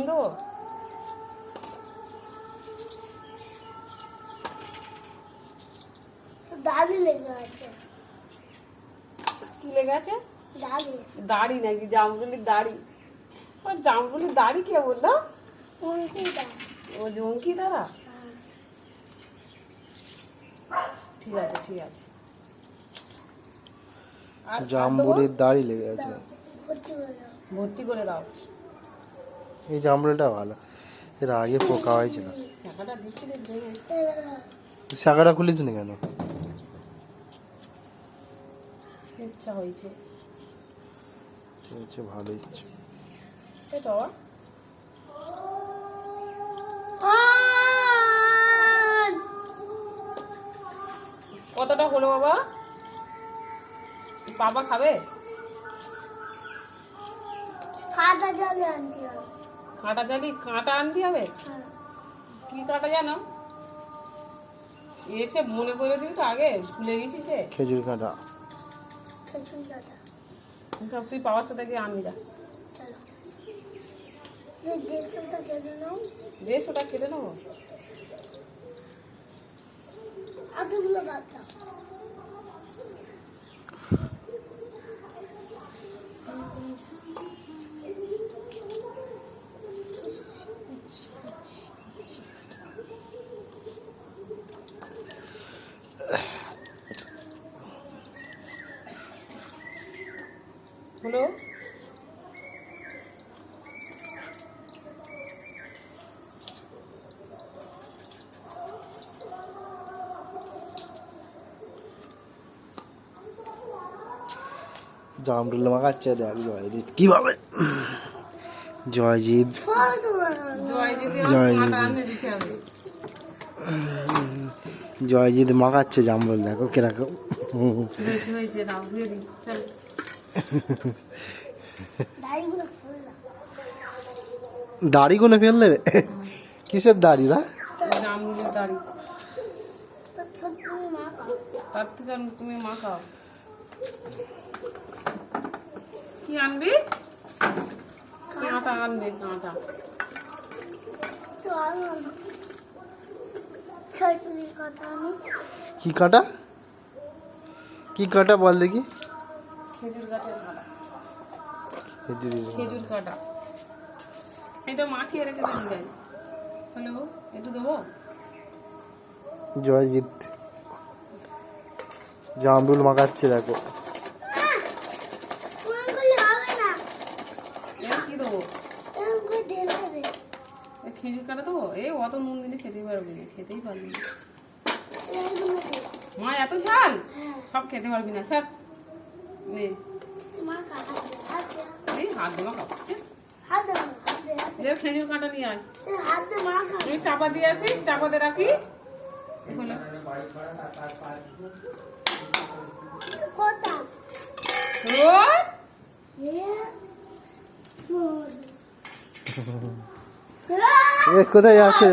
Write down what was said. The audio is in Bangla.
দেবো। দাড়ি লেগে আছে। কি লেগে আছে? দাড়ি। দাড়ি নাকি? জামরুলির দাড়ি? জামরুলির দাড়ি কে বললো? ও জঙ্কি তারা। ঠিক আছে ঠিক আছে। আর জামরুলির দাড়ি লেগে আছে, ভর্তি করে দাও। এই জামরুলটা ভালো, এর আগে পোকা হয়েছিল। শাখাটা দিচ্ছি শাখাটা খুলিস না কেন? ইচ্ছা হয়েছে। ঠিক আছে, ভালো ইচ্ছে। বাবা কতটা হলো বাবা? বাবা খাবে? কাঁটা জালি আনতে হবে। কাঁটা জালি? কাঁটা আনতে হবে? কি কাঁটা জানো? এসে মনে করে দিই তো, আগে ভুলে গেছি সে। খেজুর কাঁটা। খেজুর কাঁটা। তুই বাবার সাথে গিয়ে আনবি যা। দেড়শোটা কেটে নাও। 150টা কেটে নেবো। আগেগুলো বাদ দাও। হলো? জামরুল মাখাচ্ছে, দেখ জয়জিৎ কিভাবে। জয়জিৎ জয়জিৎ মাখাচ্ছে জামরুল, দেখো কিরকম। দাড়ি গুনে ফেল দেবে? কিসের দাড়ি? না জামরুলের দাড়ি। তার থেকে তুমি মাখাও। কি আনবি? কাঁটা আনবি, কাঁটা। কি কাঁটা? কি কাঁটা বল দেখি? খেজুর গাছের কাঁটা। খেজুর খেজুর কাঁটা। এটা মাখিয়ে রেখে দিন যাই। হ্যালো, একটু দেবো? জয়জিৎ জামরুল মাখাচ্ছে, দেখো। কি দেবো? খেজুর কাটা দেবো? অত নুন দিলে খেতেই পারবি না, খেতেই পারবি না। মা এত ঝাল সব খেতে পারবি না, স্যার। নে হাত দেওয়া খাচ্ছে। খেজুর কাটা নিয়ে আয়। তুই চাপা দিয়ে আসি, চাপাতে রাখি। কোথায় যাচ্ছে?